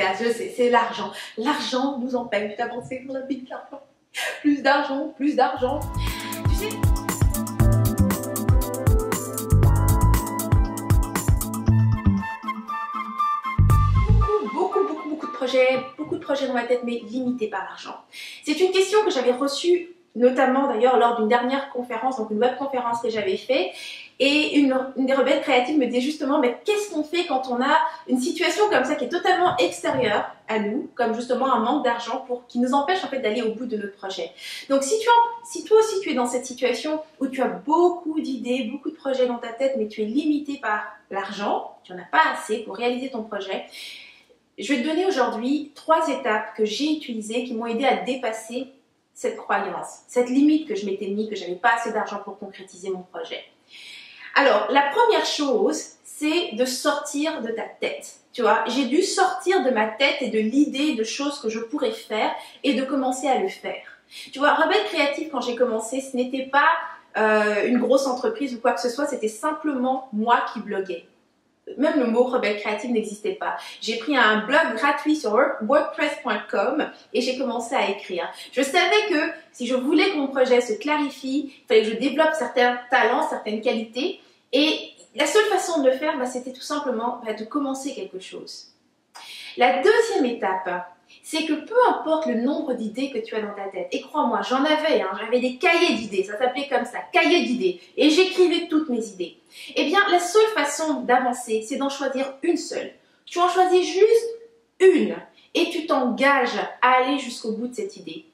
là, je sais, c'est l'argent. L'argent nous empêche d'avancer dans la vie de l'argent. Plus d'argent, plus d'argent. Tu sais, beaucoup de projets dans ma tête, mais limités par l'argent. C'est une question que j'avais reçue, notamment d'ailleurs lors d'une dernière conférence, donc une webconférence que j'avais fait. Et une des rebelles créatives me disait justement, mais qu'est-ce qu'on fait quand on a une situation comme ça qui est totalement extérieure à nous, comme justement un manque d'argent qui nous empêche en fait d'aller au bout de notre projet. Donc si toi aussi tu es dans cette situation où tu as beaucoup d'idées, beaucoup de projets dans ta tête, mais tu es limité par l'argent, tu n'en as pas assez pour réaliser ton projet, je vais te donner aujourd'hui 3 étapes que j'ai utilisées qui m'ont aidé à dépasser cette croyance, cette limite que je m'étais mis, que j'avais pas assez d'argent pour concrétiser mon projet. Alors, la première chose, c'est de sortir de ta tête. Tu vois, j'ai dû sortir de ma tête et de l'idée de choses que je pourrais faire et de commencer à le faire. Tu vois, Rebelle Créative, quand j'ai commencé, ce n'était pas une grosse entreprise ou quoi que ce soit, c'était simplement moi qui bloguais. Même le mot Rebelle Créative n'existait pas. J'ai pris un blog gratuit sur wordpress.com et j'ai commencé à écrire. Je savais que si je voulais que mon projet se clarifie, il fallait que je développe certains talents, certaines qualités. Et la seule façon de le faire, c'était tout simplement de commencer quelque chose. La deuxième étape, c'est que peu importe le nombre d'idées que tu as dans ta tête, et crois-moi, j'en avais, j'avais des cahiers d'idées, ça s'appelait comme ça, cahiers d'idées, et j'écrivais toutes mes idées. Eh bien, la seule façon d'avancer, c'est d'en choisir une seule. Tu en choisis juste une, et tu t'engages à aller jusqu'au bout de cette idée.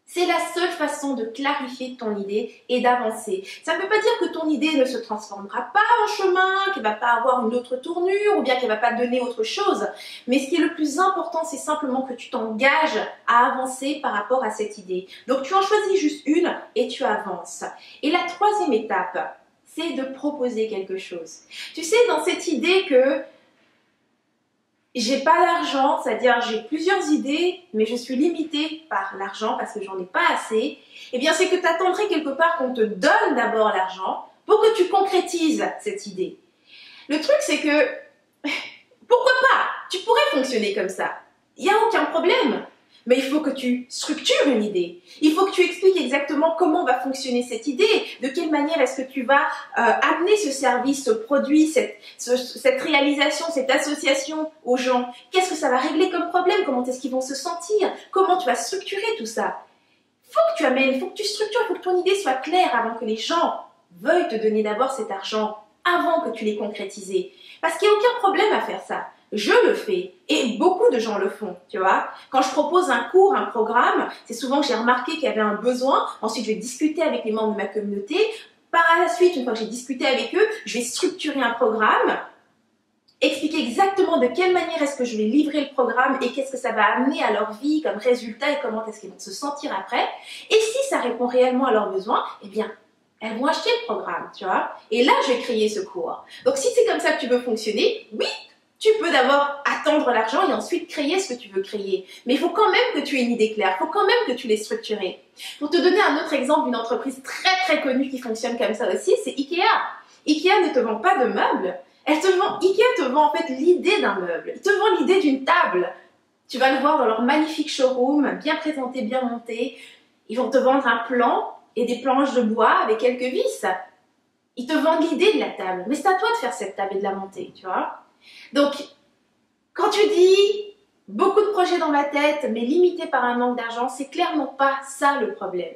C'est la seule façon de clarifier ton idée et d'avancer. Ça ne veut pas dire que ton idée ne se transformera pas en chemin, qu'elle ne va pas avoir une autre tournure ou bien qu'elle ne va pas donner autre chose. Mais ce qui est le plus important, c'est simplement que tu t'engages à avancer par rapport à cette idée. Donc tu en choisis juste une et tu avances. Et la troisième étape, c'est de proposer quelque chose. Tu sais, dans cette idée que j'ai pas d'argent, c'est-à-dire j'ai plusieurs idées, mais je suis limitée par l'argent parce que j'en ai pas assez, eh bien c'est que tu attendrais quelque part qu'on te donne d'abord l'argent pour que tu concrétises cette idée. Le truc c'est que, pourquoi pas? Tu pourrais fonctionner comme ça, il n'y a aucun problème. Mais il faut que tu structures une idée. Il faut que tu expliques exactement comment va fonctionner cette idée, de quelle manière est-ce que tu vas amener ce service, ce produit, cette réalisation, cette association aux gens. Qu'est-ce que ça va régler comme problème? Comment est-ce qu'ils vont se sentir? Comment tu vas structurer tout ça? Il faut que tu amènes, il faut que tu structures, il faut que ton idée soit claire avant que les gens veuillent te donner d'abord cet argent, avant que tu l'aies concrétisé. Parce qu'il n'y a aucun problème à faire ça. Je le fais et beaucoup de gens le font, tu vois. Quand je propose un cours, un programme, c'est souvent que j'ai remarqué qu'il y avait un besoin. Ensuite, je vais discuter avec les membres de ma communauté. Par la suite, une fois que j'ai discuté avec eux, je vais structurer un programme, expliquer exactement de quelle manière est-ce que je vais livrer le programme et qu'est-ce que ça va amener à leur vie comme résultat et comment est-ce qu'ils vont se sentir après. Et si ça répond réellement à leurs besoins, eh bien, elles vont acheter le programme, tu vois. Et là, je vais créer ce cours. Donc, si c'est comme ça que tu veux fonctionner, oui, tu peux d'abord attendre l'argent et ensuite créer ce que tu veux créer. Mais il faut quand même que tu aies une idée claire, il faut quand même que tu l'aies structurée. Pour te donner un autre exemple d'une entreprise très connue qui fonctionne comme ça aussi, c'est Ikea. Ikea ne te vend pas de meubles, Ikea te vend en fait l'idée d'un meuble, il te vend l'idée d'une table. Tu vas le voir dans leur magnifique showroom, bien présenté, bien monté. Ils vont te vendre un plan et des planches de bois avec quelques vis. Ils te vendent l'idée de la table, mais c'est à toi de faire cette table et de la monter, tu vois. Donc, quand tu dis beaucoup de projets dans ma tête, mais limités par un manque d'argent, c'est clairement pas ça le problème.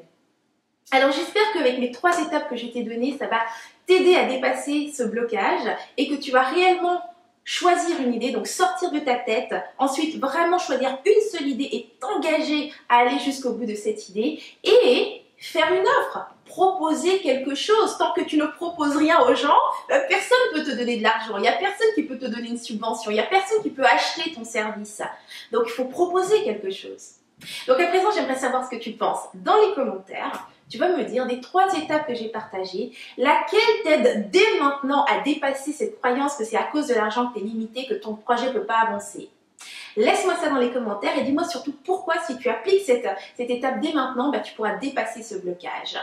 Alors, j'espère qu'avec les 3 étapes que je t'ai données, ça va t'aider à dépasser ce blocage et que tu vas réellement choisir une idée, donc sortir de ta tête, ensuite vraiment choisir une seule idée et t'engager à aller jusqu'au bout de cette idée et faire une offre, proposer quelque chose. Tant que tu ne proposes rien aux gens, personne ne peut te donner de l'argent, il n'y a personne qui peut te donner une subvention, il n'y a personne qui peut acheter ton service. Donc il faut proposer quelque chose. Donc à présent, j'aimerais savoir ce que tu penses. Dans les commentaires, tu vas me dire des 3 étapes que j'ai partagées, laquelle t'aide dès maintenant à dépasser cette croyance que c'est à cause de l'argent que tu es limité, que ton projet ne peut pas avancer. Laisse-moi ça dans les commentaires et dis-moi surtout pourquoi, si tu appliques cette étape dès maintenant, tu pourras dépasser ce blocage.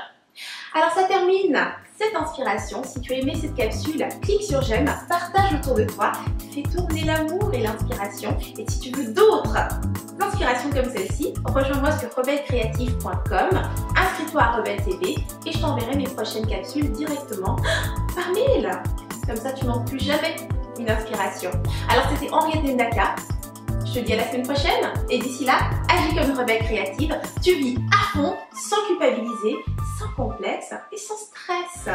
Alors ça termine cette inspiration. Si tu as aimé cette capsule, clique sur j'aime, partage autour de toi, fais tourner l'amour et l'inspiration. Et si tu veux d'autres inspirations comme celle-ci, rejoins-moi sur rebellecreative.com, inscris-toi à Rebelle TV et je t'enverrai mes prochaines capsules directement par mail. Comme ça, tu ne manques plus jamais une inspiration. Alors c'était Henriette Ndaka. Je te dis à la semaine prochaine et d'ici là, agis comme une rebelle créative. Tu vis à fond, sans culpabiliser, sans complexe et sans stress.